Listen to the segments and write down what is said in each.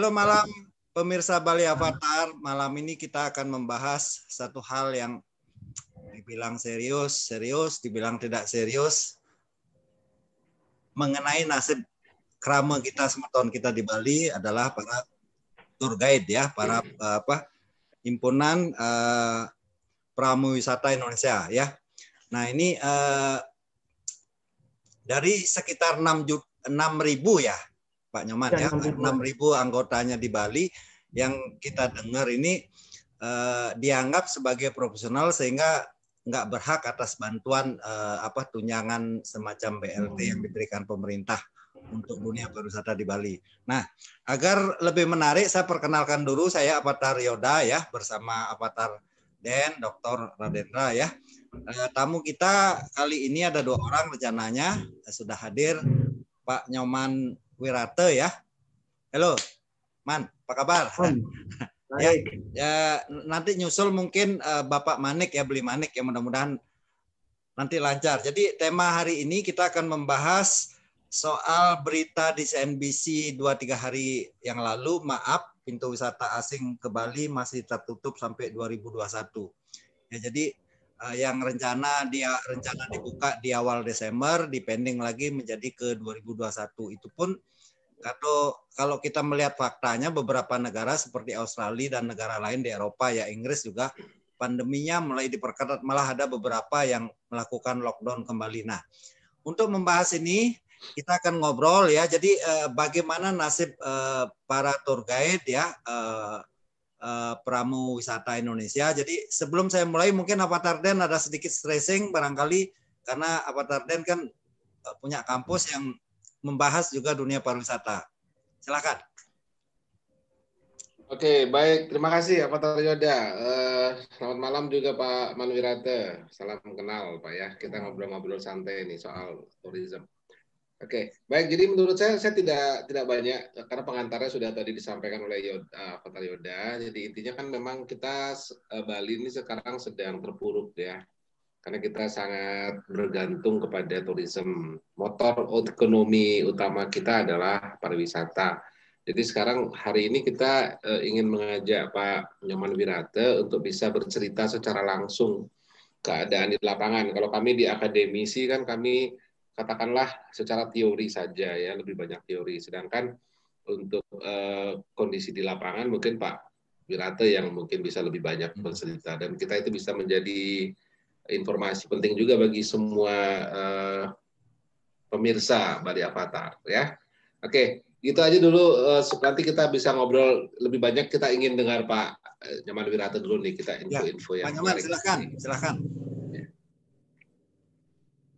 Halo malam pemirsa Bali Avatar. Malam ini kita akan membahas satu hal yang dibilang serius, dibilang tidak serius, mengenai nasib krama kita semeton kita di Bali adalah para tour guide ya, para himpunan pramuwisata Indonesia ya. Nah ini dari sekitar 6.000 ya Pak Nyoman ya, 6.000 anggotanya di Bali yang kita dengar ini dianggap sebagai profesional sehingga nggak berhak atas bantuan tunjangan semacam BLT yang diberikan pemerintah untuk dunia pariwisata di Bali. Nah, agar lebih menarik saya perkenalkan dulu, saya Avatar Yoda ya bersama Avatar Den, Dr. Radendra ya. Tamu kita kali ini ada 2 orang rencananya sudah hadir, Pak Nyoman Wirate ya. Halo, Man, apa kabar? Ya, nanti nyusul mungkin Bapak Manik ya, beli Manik ya, mudah-mudahan nanti lancar. Jadi tema hari ini kita akan membahas soal berita di CNBC 2-3 hari yang lalu, maaf pintu wisata asing ke Bali masih tertutup sampai 2021. Ya, jadi yang rencana dibuka di awal Desember, dipending lagi menjadi ke 2021. Itu pun kalau kita melihat faktanya beberapa negara seperti Australia dan negara lain di Eropa ya, Inggris juga pandeminya mulai diperketat, malah ada beberapa yang melakukan lockdown kembali. Nah, untuk membahas ini kita akan ngobrol ya. Jadi bagaimana nasib para tour guide ya, pramu wisata Indonesia. Jadi sebelum saya mulai mungkin Avatar Den ada sedikit stressing barangkali karena Avatar Den kan punya kampus yang membahas juga dunia pariwisata. Silakan. Oke, baik. Terima kasih Avatar Yoda. Selamat malam juga Pak Manwirate. Salam kenal Pak ya. Kita ngobrol-ngobrol santai nih soal tourism. Oke, baik. Jadi menurut saya tidak banyak karena pengantarnya sudah tadi disampaikan oleh Avatar Yoda. Jadi intinya kan memang kita Bali ini sekarang sedang terpuruk ya. Karena kita sangat bergantung kepada tourism. Motor ekonomi utama kita adalah pariwisata. Jadi sekarang hari ini kita ingin mengajak Pak Nyoman Wirate untuk bisa bercerita secara langsung keadaan di lapangan. Kalau kami di akademisi kan kami katakanlah secara teori saja ya, lebih banyak teori. Sedangkan untuk kondisi di lapangan mungkin Pak Wirate yang mungkin bisa lebih banyak bercerita. Dan kita itu bisa menjadi informasi penting juga bagi semua pemirsa Bali Avatar ya. Oke, gitu aja dulu. Nanti kita bisa ngobrol lebih banyak. Kita ingin dengar Pak Nyoman Wirate dulu nih, kita info-info yang Pak Nyoman, silakan.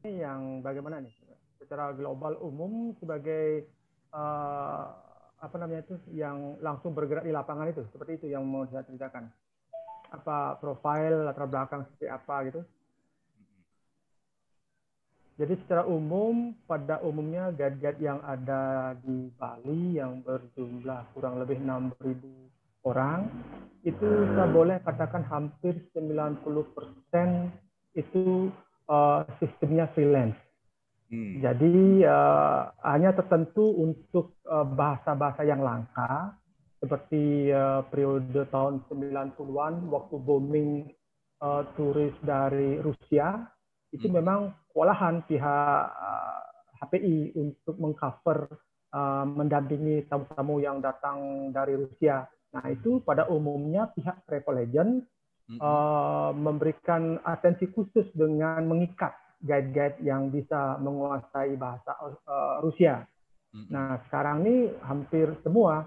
Yang bagaimana nih secara global umum sebagai yang langsung bergerak di lapangan itu, seperti itu yang mau saya ceritakan. Apa profil latar belakang seperti apa gitu. Jadi secara umum, pada umumnya guide-guide yang ada di Bali yang berjumlah kurang lebih 6.000 orang, itu saya boleh katakan hampir 90% itu sistemnya freelance. Jadi hanya tertentu untuk bahasa-bahasa yang langka, seperti periode tahun 90-an, waktu booming turis dari Rusia, itu memang kewalahan pihak HPI untuk mengcover, mendampingi tamu-tamu yang datang dari Rusia. Nah itu pada umumnya pihak travel agent memberikan atensi khusus dengan mengikat guide-guide yang bisa menguasai bahasa Rusia. Nah sekarang ini hampir semua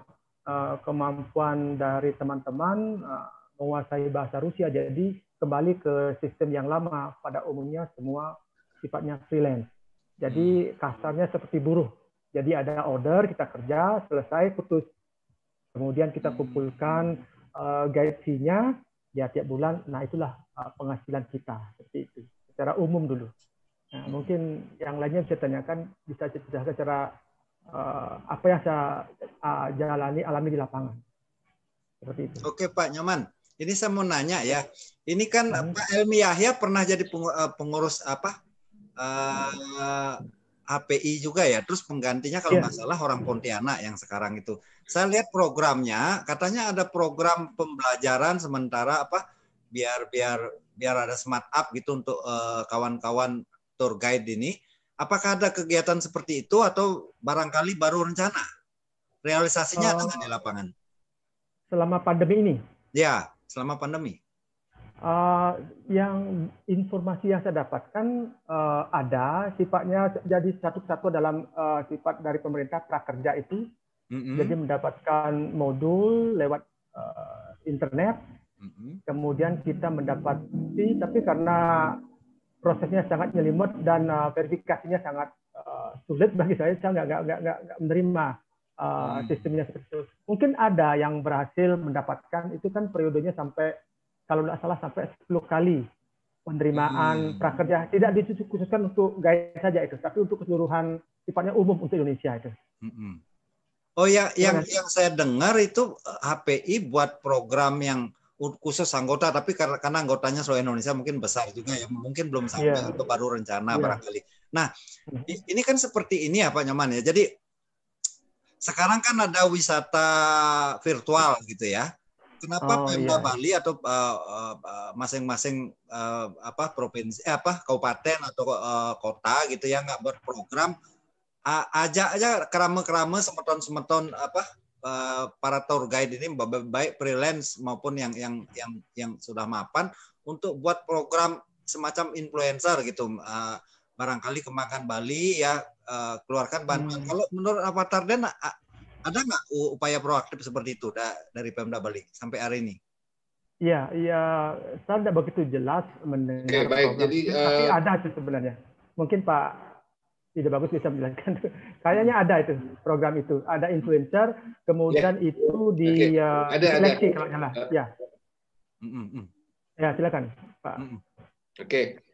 kemampuan dari teman-teman menguasai bahasa Rusia, jadi kembali ke sistem yang lama, pada umumnya semua sifatnya freelance. Jadi kasarnya seperti buruh. Jadi ada order, kita kerja, selesai, putus. Kemudian kita kumpulkan guide fee-nya ya tiap bulan. Nah itulah penghasilan kita, seperti itu. Secara umum dulu. Nah, mungkin yang lainnya bisa tanyakan, bisa cerita secara apa yang saya alami di lapangan. Seperti itu. Oke Pak Nyoman. Ini saya mau nanya ya. Ini kan Pak Helmi Yahya pernah jadi pengurus HPI juga ya. Terus penggantinya kalau nggak salah orang Pontianak yang sekarang itu. Saya lihat programnya, katanya ada program pembelajaran sementara apa biar ada smart up gitu untuk kawan-kawan tour guide ini. Apakah ada kegiatan seperti itu atau barangkali baru rencana? Realisasinya ada nggak di lapangan? Selama pandemi ini? Ya, selama pandemi. Yang informasi yang saya dapatkan ada sifatnya jadi satu kesatuan dalam sifat dari pemerintah prakerja itu. Jadi mendapatkan modul lewat internet, kemudian kita mendapat fee, tapi karena prosesnya sangat nyelimut dan verifikasinya sangat sulit bagi saya nggak menerima sistemnya seperti itu. Mungkin ada yang berhasil mendapatkan, itu kan periodenya sampai kalau tidak salah sampai 10 kali penerimaan prakerja, tidak dikhususkan untuk guide saja itu, tapi untuk keseluruhan sifatnya umum untuk Indonesia itu. Oh ya, yang saya dengar itu HPI buat program yang khusus anggota, tapi karena anggotanya seluruh Indonesia mungkin besar juga ya, mungkin belum sampai atau baru rencana barangkali. Nah, ini kan seperti ini ya Pak Nyoman ya. Jadi sekarang kan ada wisata virtual gitu ya. Kenapa Pemda Bali atau masing-masing provinsi kabupaten atau kota gitu ya nggak berprogram ajak aja kerama-kerama semeton-semeton para tour guide ini baik freelance maupun yang sudah mapan untuk buat program semacam influencer gitu, barangkali kembangkan Bali ya, keluarkan bantuan. Kalau menurut Pak Tarden ada nggak upaya proaktif seperti itu dari Pemda Bali sampai hari ini? Iya, saya tidak begitu jelas mendengar baik. Jadi, tapi ada itu sebenarnya. Mungkin Pak tidak bagus bisa menjelaskan. Kayaknya ada itu program itu, ada influencer, kemudian itu di seleksi kalau salah. Ya, silakan Pak. Oke.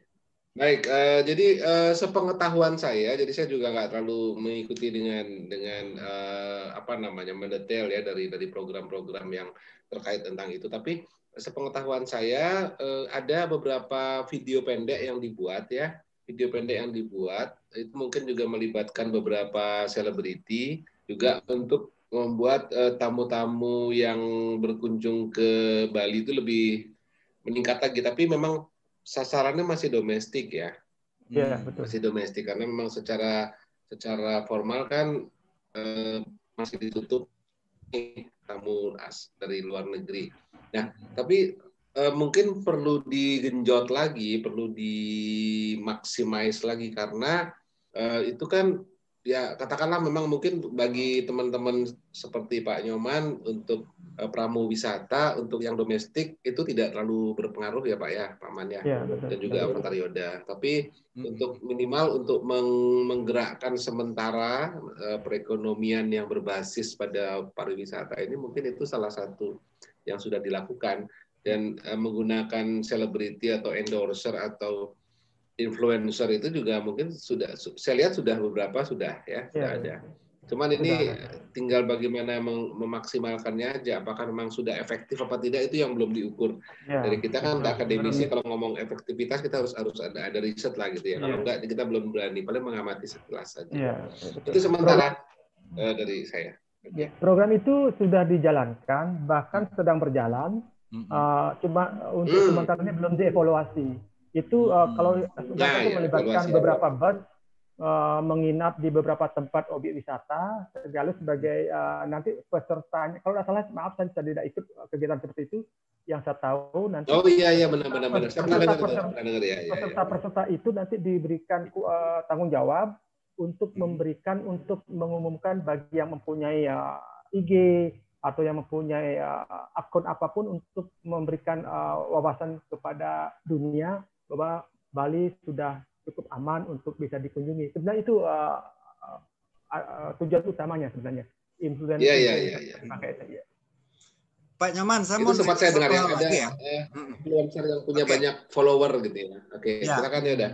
Baik, jadi sepengetahuan saya, jadi saya juga nggak terlalu mengikuti dengan mendetail ya dari program-program yang terkait tentang itu. Tapi sepengetahuan saya ada beberapa video pendek yang dibuat ya, itu mungkin juga melibatkan beberapa selebriti juga untuk membuat tamu-tamu yang berkunjung ke Bali itu lebih meningkat lagi. Tapi memang sasarannya masih domestik ya. Betul. Masih domestik karena memang secara formal kan masih ditutup tamu dari luar negeri. Nah, tapi mungkin perlu digenjot lagi, perlu dimaksimais lagi karena itu kan ya katakanlah memang mungkin bagi teman-teman seperti Pak Nyoman untuk pramu wisata untuk yang domestik itu tidak terlalu berpengaruh ya Pak ya, Pak Man ya, dan juga Avatar Yoda. Tapi untuk minimal untuk menggerakkan sementara perekonomian yang berbasis pada pariwisata ini mungkin itu salah satu yang sudah dilakukan, dan menggunakan selebriti atau endorser atau influencer itu juga mungkin sudah, saya lihat sudah beberapa sudah ada. Cuman ini tinggal bagaimana memaksimalkannya aja, apakah memang sudah efektif apa tidak itu yang belum diukur. Dari kita kan akademisi kalau ngomong efektivitas kita harus ada riset lah gitu ya. Kalau enggak kita belum berani, paling mengamati sekilas saja. Itu sementara dari saya. Program itu sudah dijalankan, bahkan sedang berjalan. Cuma untuk sementara ini belum dievaluasi. Itu kalau sudah melibatkan beberapa bus menginap di beberapa tempat objek wisata, sekaligus sebagai nanti pesertanya. Kalau tidak salah, maaf saya tidak ikut kegiatan seperti itu. Yang saya tahu nanti. Oh iya benar. Saya pernah dengar ya. Peserta itu nanti diberikan tanggung jawab untuk memberikan, untuk mengumumkan bagi yang mempunyai IG atau yang mempunyai akun apapun untuk memberikan wawasan kepada dunia bahwa Bali sudah cukup aman untuk bisa dikunjungi. Sebenarnya itu tujuan utamanya sebenarnya. Influencer. Iya. Pak Nyoman, saya itu mau sempat saya dengar ya, ada influencer yang punya banyak follower gitu ya. Oke, silakan ya udah.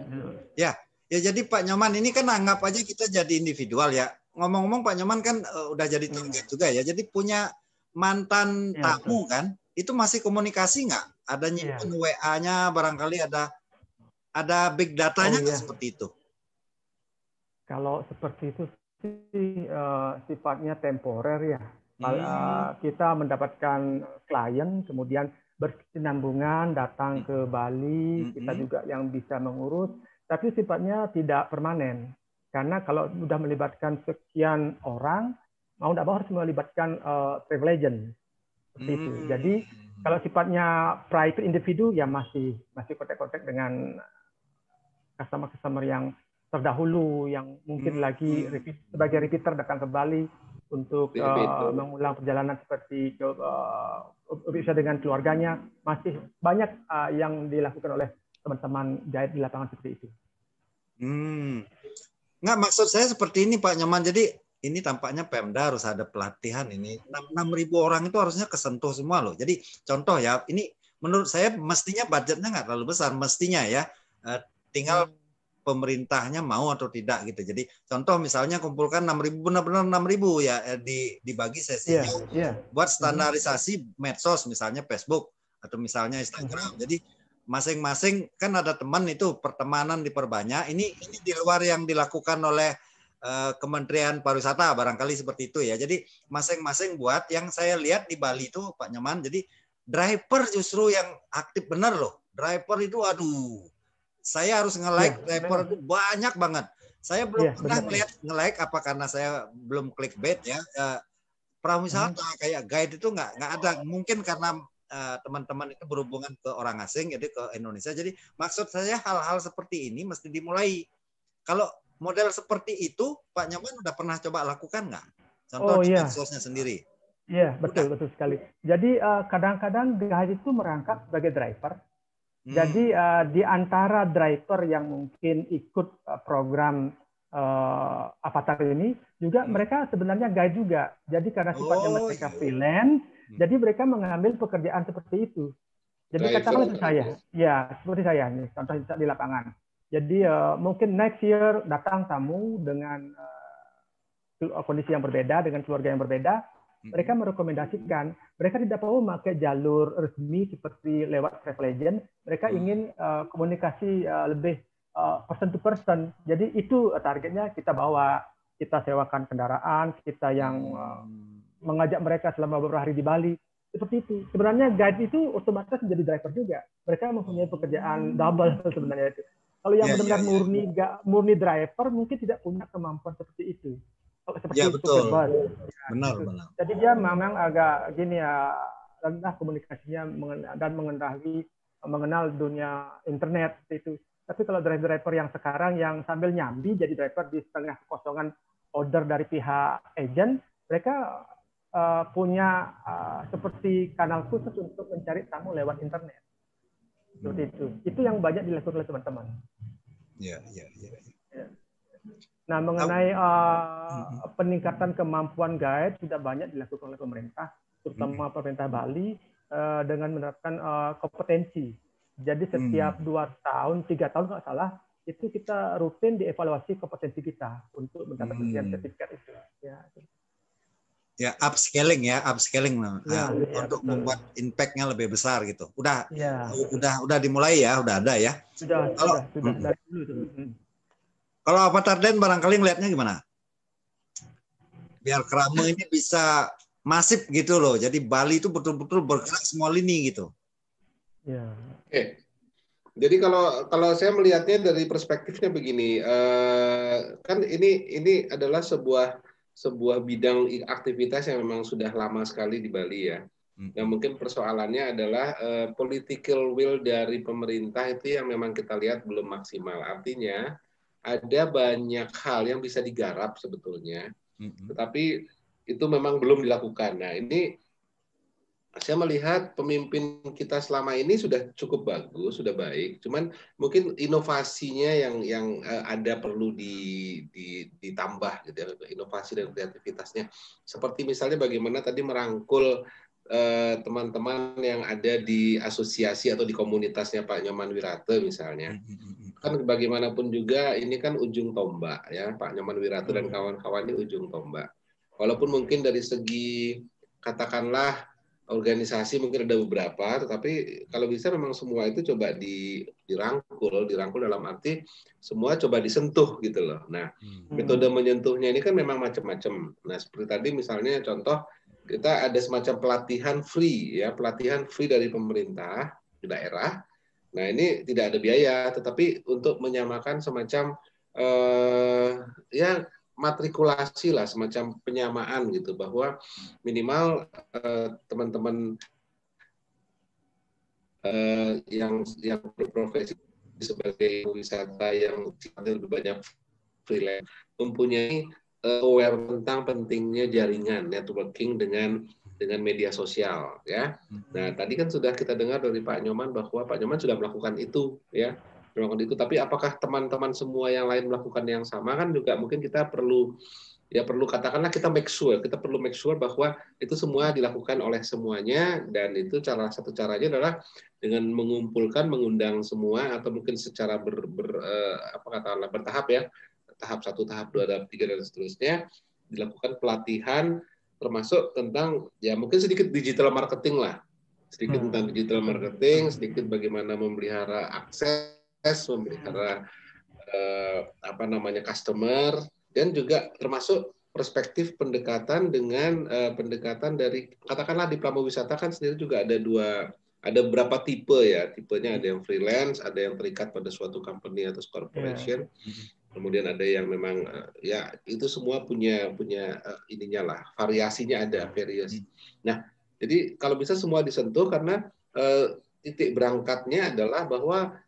Ya jadi Pak Nyoman ini kan anggap aja kita jadi individual ya. Ngomong-ngomong Pak Nyoman kan udah jadi target juga ya. Jadi punya mantan tamu kan, itu masih komunikasi nggak? Ada nyimpen WA-nya, barangkali ada big datanya nggak seperti itu? Kalau seperti itu sih sifatnya temporer ya. Kita mendapatkan klien, kemudian berkesinambungan datang ke Bali, kita juga yang bisa mengurus, tapi sifatnya tidak permanen. Karena kalau sudah melibatkan sekian orang, mau tidak mau harus melibatkan travel agent. Seperti itu. Jadi kalau sifatnya private individu ya masih kontak-kontak dengan customer-customer yang terdahulu yang mungkin lagi sebagai repeater datang ke Bali untuk mengulang perjalanan seperti bisa dengan keluarganya, masih banyak yang dilakukan oleh teman-teman guide di lapangan seperti itu. Nggak, maksud saya seperti ini Pak Nyoman. Jadi ini tampaknya Pemda harus ada pelatihan ini. 6.000 orang itu harusnya kesentuh semua loh. Jadi contoh ya, ini menurut saya mestinya budgetnya nggak terlalu besar, mestinya ya. Tinggal pemerintahnya mau atau tidak gitu. Jadi contoh misalnya kumpulkan 6.000, benar-benar 6.000 ya, dibagi sesinya. Buat standarisasi medsos misalnya Facebook atau misalnya Instagram. Jadi masing-masing kan ada teman itu, pertemanan diperbanyak. Ini di luar yang dilakukan oleh Kementerian Pariwisata barangkali seperti itu ya. Jadi masing-masing buat. Yang saya lihat di Bali itu Pak Nyoman, jadi driver justru yang aktif benar loh. Driver itu aduh, saya harus nge-like driver itu banyak banget. Saya belum pernah nge-like apa karena saya belum clickbait ya. Prawisata kayak guide itu nggak ada. Mungkin karena teman-teman itu berhubungan ke orang asing, jadi ke Indonesia. Jadi maksud saya hal-hal seperti ini mesti dimulai. Kalau model seperti itu Pak Nyoman udah pernah coba lakukan nggak? Contoh di medsosnya sendiri. Iya, betul sekali. Jadi kadang-kadang guide itu merangkap sebagai driver. Jadi di antara driver yang mungkin ikut program Avatar ini juga mereka sebenarnya guide juga. Jadi karena sifatnya mereka freelance, jadi mereka mengambil pekerjaan seperti itu. Jadi katakanlah seperti saya nih, contoh di lapangan. Jadi mungkin next year datang tamu dengan kondisi yang berbeda, dengan keluarga yang berbeda. Mereka merekomendasikan, mereka tidak perlu memakai jalur resmi seperti lewat travel agent. Mereka ingin komunikasi lebih person to person. Jadi itu targetnya, kita bawa, kita sewakan kendaraan, kita yang mengajak mereka selama beberapa hari di Bali. Seperti itu. Sebenarnya guide itu otomatis menjadi driver juga. Mereka mempunyai pekerjaan double sebenarnya itu. Kalau yang benar-benar murni driver mungkin tidak punya kemampuan seperti itu. Seperti betul. Benar. Jadi dia memang agak gini ya, rendah komunikasinya dan mengenal dunia internet itu. Tapi kalau driver yang sekarang yang sambil nyambi jadi driver di setengah kekosongan order dari pihak agent, mereka punya seperti kanal khusus untuk mencari tamu lewat internet. Seperti itu. Itu yang banyak dilakukan oleh teman-teman. Iya. Nah, mengenai peningkatan kemampuan guide sudah banyak dilakukan oleh pemerintah, terutama pemerintah Bali dengan menerapkan kompetensi. Jadi setiap 2 tahun, 3 tahun kalau salah, itu kita rutin dievaluasi kompetensi kita untuk mendapatkan sertifikat itu. Ya, upscaling untuk membuat impact-nya lebih besar gitu. Udah dimulai ya, udah ada ya. Sudah dari dulu. Kalau Avatar Den barangkali ngelihatnya gimana? Biar Krame ini bisa masif gitu loh. Jadi Bali itu betul-betul bergerak semua lini gitu. Ya. Oke. Jadi kalau saya melihatnya dari perspektifnya begini, kan ini adalah sebuah bidang aktivitas yang memang sudah lama sekali di Bali ya. Dan mungkin persoalannya adalah political will dari pemerintah itu yang memang kita lihat belum maksimal. Artinya ada banyak hal yang bisa digarap sebetulnya, tetapi itu memang belum dilakukan. Nah, ini saya melihat pemimpin kita selama ini sudah cukup bagus, sudah baik. Cuman mungkin inovasinya yang ada perlu ditambah, gitu ya, inovasi dan kreativitasnya. Seperti misalnya bagaimana tadi merangkul teman-teman yang ada di asosiasi atau di komunitasnya Pak Nyoman Wirate misalnya. Kan bagaimanapun juga ini kan ujung tombak ya, Pak Nyoman Wirate dan kawan-kawan ini ujung tombak. Walaupun mungkin dari segi katakanlah organisasi mungkin ada beberapa, tetapi kalau bisa memang semua itu coba dirangkul dalam arti semua coba disentuh gitu loh. Nah, metode menyentuhnya ini kan memang macam-macam. Nah, seperti tadi misalnya contoh kita ada semacam pelatihan free dari pemerintah di daerah. Nah, ini tidak ada biaya, tetapi untuk menyamakan semacam ya matrikulasi lah, semacam penyamaan gitu, bahwa minimal teman-teman yang berprofesi sebagai wisata yang lebih banyak freelance mempunyai aware tentang pentingnya jaringan networking dengan media sosial ya. Nah, tadi kan sudah kita dengar dari Pak Nyoman bahwa Pak Nyoman sudah melakukan itu ya. Melakukan itu, tapi apakah teman-teman semua yang lain melakukan yang sama, kan juga mungkin kita perlu katakanlah kita perlu make sure bahwa itu semua dilakukan oleh semuanya, dan itu satu caranya adalah dengan mengundang semua, atau mungkin secara bertahap ya, tahap 1, tahap 2, tahap 3 dan seterusnya, dilakukan pelatihan termasuk tentang ya mungkin sedikit digital marketing lah. Sedikit tentang digital marketing, sedikit bagaimana memelihara akses, memelihara customer, dan juga termasuk perspektif pendekatan dengan pendekatan dari, katakanlah di Pramu Wisata kan sendiri juga ada beberapa tipe ya. Tipenya ada yang freelance, ada yang terikat pada suatu company atau corporation. Kemudian ada yang memang ya itu semua punya ininya lah, variasinya ada various. Nah, jadi kalau bisa semua disentuh, karena titik berangkatnya adalah bahwa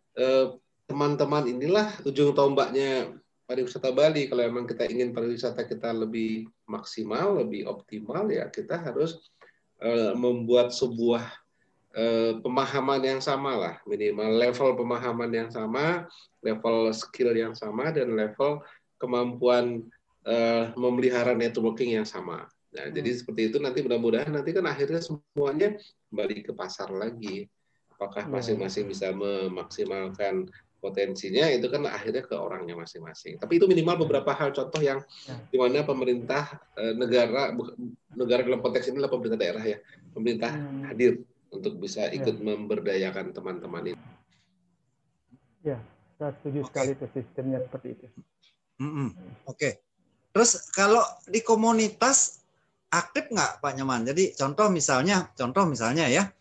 teman-teman inilah ujung tombaknya pariwisata Bali. Kalau memang kita ingin pariwisata kita lebih maksimal, lebih optimal, ya kita harus membuat sebuah pemahaman yang sama lah, minimal level pemahaman yang sama, level skill yang sama, dan level kemampuan memelihara networking yang sama. Nah, jadi seperti itu nanti mudah-mudahan nanti kan akhirnya semuanya kembali ke pasar lagi. Apakah masing-masing bisa memaksimalkan potensinya, itu kan akhirnya ke orangnya masing-masing. Tapi itu minimal beberapa hal contoh yang di mana pemerintah negara dalam konteks ini adalah pemerintah daerah ya, pemerintah hadir untuk bisa ikut memberdayakan teman-teman ini. Ya, saya setuju sekali itu sistemnya seperti itu. Oke. Terus kalau di komunitas aktif nggak Pak Nyoman? Jadi contoh misalnya ya,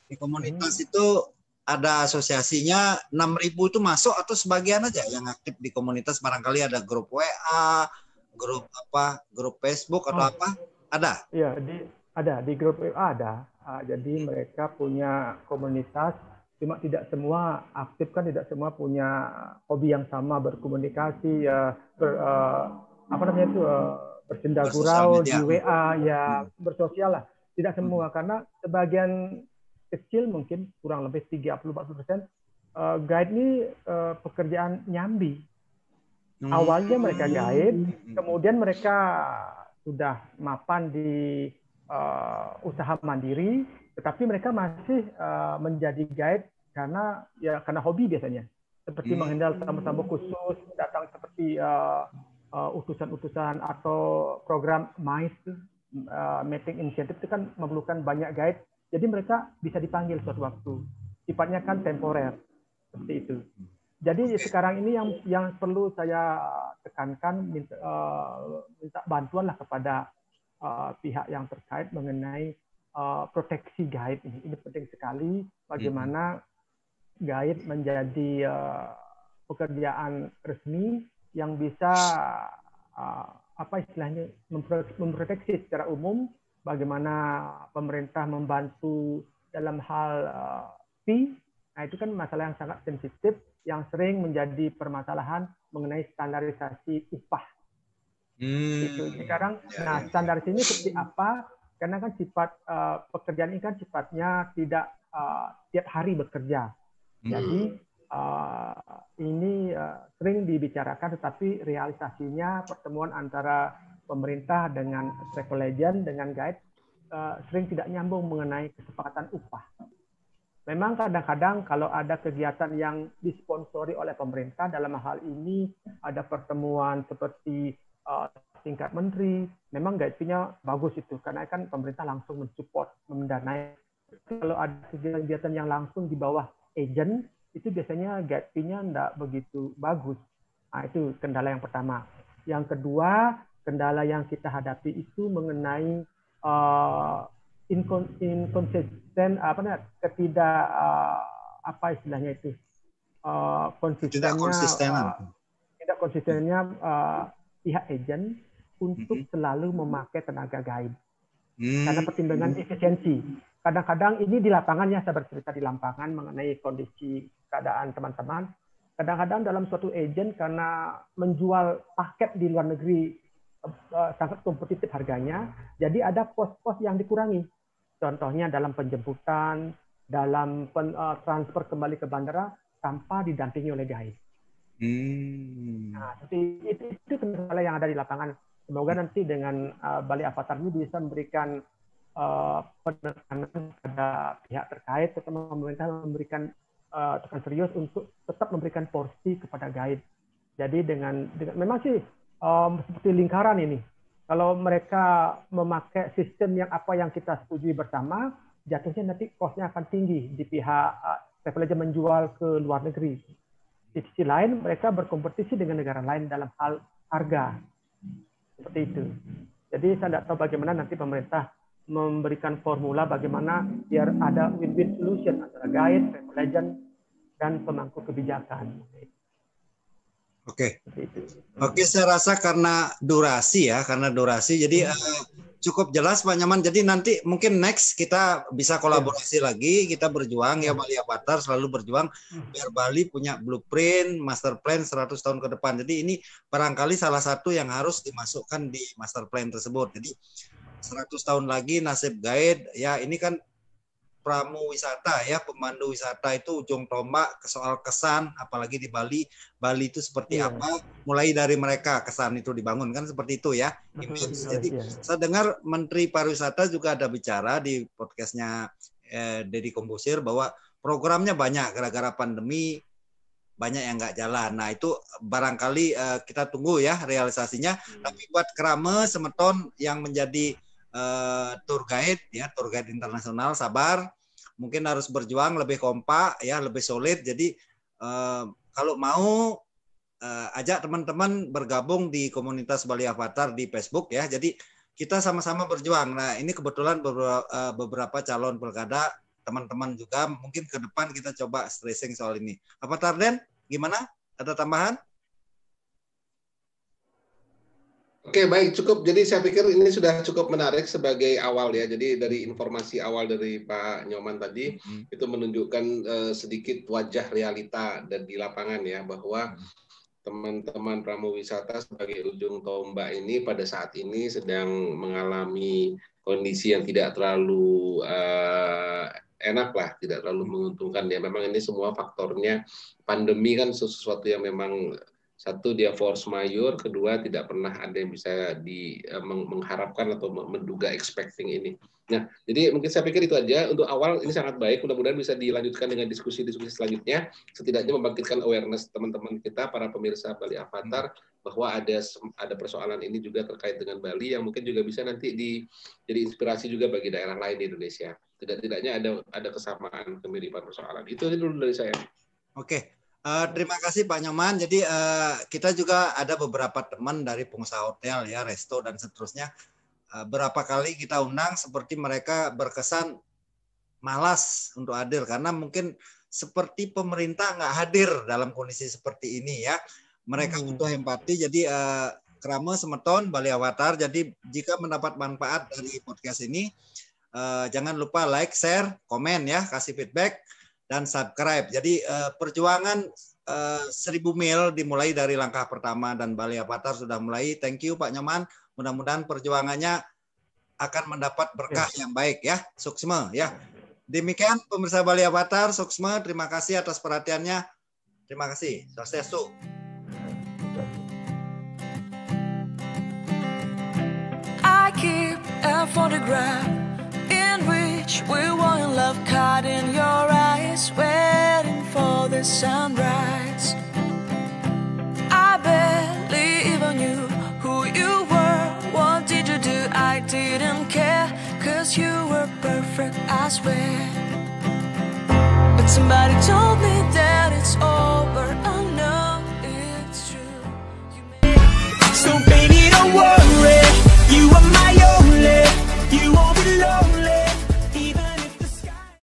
di komunitas itu ada asosiasinya 6.000 itu masuk, atau sebagian aja yang aktif di komunitas, barangkali ada grup WA, grup Facebook atau apa? Ada? Iya, ada di grup WA ada. Jadi mereka punya komunitas, cuma tidak semua aktif, kan tidak semua punya hobi yang sama, berkomunikasi, bersenda gurau di WA, ya bersosial lah. Tidak semua, karena sebagian kecil mungkin kurang lebih 30-40% guide ini pekerjaan nyambi. Awalnya mereka guide, kemudian mereka sudah mapan di usaha mandiri, tetapi mereka masih menjadi guide karena hobi biasanya, seperti menghandle tamu-tamu khusus, datang seperti utusan-utusan atau program MICE, meeting incentive, itu kan memerlukan banyak guide, jadi mereka bisa dipanggil suatu waktu, sifatnya kan temporer seperti itu. Jadi sekarang ini yang perlu saya tekankan, minta bantuan lah kepada pihak yang terkait mengenai proteksi guide ini. Ini penting sekali, bagaimana guide menjadi pekerjaan resmi yang bisa memproteksi secara umum, bagaimana pemerintah membantu dalam hal fee. Nah, itu kan masalah yang sangat sensitif, yang sering menjadi permasalahan mengenai standarisasi upah. Itu sekarang, standar ini seperti apa? Karena kan sifat pekerjaan ini kan sifatnya tidak tiap hari bekerja. Jadi ini sering dibicarakan, tetapi realisasinya pertemuan antara pemerintah dengan travel agent, dengan guide sering tidak nyambung mengenai kesepakatan upah. Memang kadang-kadang kalau ada kegiatan yang disponsori oleh pemerintah, dalam hal ini ada pertemuan seperti tingkat menteri, memang guide fee-nya bagus itu, karena kan pemerintah langsung mensupport, mendanai. Kalau ada kegiatan yang langsung di bawah agent, itu biasanya guide fee-nya tidak begitu bagus. Nah, itu kendala yang pertama. Yang kedua, kendala yang kita hadapi itu mengenai inkonsisten, apa istilahnya itu, tidak konsistennya pihak agent untuk selalu memakai tenaga guide karena pertimbangan efisiensi. Kadang-kadang ini di lapangannya, saya bercerita di lapangan mengenai kondisi keadaan teman-teman. Kadang-kadang dalam suatu agent karena menjual paket di luar negeri sangat kompetitif harganya, jadi ada pos-pos yang dikurangi. Contohnya dalam penjemputan, dalam transfer kembali ke bandara tanpa didampingi oleh guide. Nah, itu kendala yang ada di lapangan. Semoga nanti dengan Bali Avatar ini bisa memberikan penekanan pada pihak terkait, terutama pemerintah memberikan tekan serius untuk tetap memberikan porsi kepada guide. Jadi dengan memang sih seperti lingkaran ini. Kalau mereka memakai sistem yang kita setujui bersama, jatuhnya nanti cost-nya akan tinggi di pihak travel agent menjual ke luar negeri. Di sisi lain, mereka berkompetisi dengan negara lain dalam hal harga. Seperti itu. Jadi saya tidak tahu bagaimana nanti pemerintah memberikan formula bagaimana biar ada win-win solution antara guide, travel agent, dan pemangku kebijakan. Oke, saya rasa karena durasi, jadi cukup jelas Pak Nyoman. Jadi nanti mungkin next kita bisa kolaborasi lagi, kita berjuang ya, Bali Avatar selalu berjuang biar Bali punya blueprint, master plan 100 tahun ke depan. Jadi ini barangkali salah satu yang harus dimasukkan di master plan tersebut. Jadi 100 tahun lagi nasib guide, ya ini kan pramu wisata ya, pemandu wisata itu ujung tombak soal kesan, apalagi di Bali. Bali itu seperti apa, mulai dari mereka kesan itu dibangun kan seperti itu ya. Jadi saya dengar Menteri Pariwisata juga ada bicara di podcastnya Deddy Kombusir bahwa programnya banyak, gara-gara pandemi banyak yang nggak jalan. Nah itu barangkali kita tunggu ya realisasinya. Tapi buat Krame Semeton yang menjadi tour guide internasional, sabar, mungkin harus berjuang lebih kompak ya, lebih solid. Jadi kalau mau ajak teman-teman bergabung di komunitas Bali Avatar di Facebook ya. Jadi kita sama-sama berjuang. Nah ini kebetulan beberapa calon pilkada teman-teman juga, mungkin ke depan kita coba stressing soal ini. Apa Tarden? Gimana? Ada tambahan? Oke, baik, cukup. Jadi saya pikir ini sudah cukup menarik sebagai awal ya. Jadi dari informasi awal dari Pak Nyoman tadi, itu menunjukkan sedikit wajah realita dan di lapangan ya, bahwa teman-teman pramu wisata sebagai ujung tombak ini pada saat ini sedang mengalami kondisi yang tidak terlalu enak lah, tidak terlalu menguntungkan ya. Memang ini semua faktornya pandemi kan sesuatu yang memang satu dia force majeure, kedua tidak pernah ada yang bisa mengharapkan atau menduga expecting ini. Nah, jadi mungkin saya pikir itu aja untuk awal, ini sangat baik. Mudah-mudahan bisa dilanjutkan dengan diskusi-diskusi selanjutnya, setidaknya membangkitkan awareness teman-teman kita, para pemirsa Bali Avatar, bahwa ada persoalan ini juga terkait dengan Bali yang mungkin juga bisa nanti jadi inspirasi juga bagi daerah lain di Indonesia. Tidak-tidaknya ada kesamaan, kemiripan persoalan. Itu dulu dari saya. Oke. Terima kasih Pak Nyoman. Jadi kita juga ada beberapa teman dari pengusaha hotel ya, resto dan seterusnya. Berapa kali kita undang, seperti mereka berkesan malas untuk hadir karena mungkin seperti pemerintah nggak hadir dalam kondisi seperti ini ya. Mereka butuh empati. Jadi Krame Semeton Bali Avatar. Jadi jika mendapat manfaat dari podcast ini, jangan lupa like, share, komen ya, kasih feedback dan subscribe. Jadi perjuangan 1000 mil dimulai dari langkah pertama dan Bali Avatar sudah mulai. Thank you Pak Nyoman. Mudah-mudahan perjuangannya akan mendapat berkah yang baik ya. Suksma ya. Demikian pemirsa Bali Avatar, Suksma, terima kasih atas perhatiannya. Terima kasih. Swastiastu. I keep a photograph in which we were in love, caught in your eyes, waiting for the sunrise. I barely even knew who you were, I swear. But somebody told me that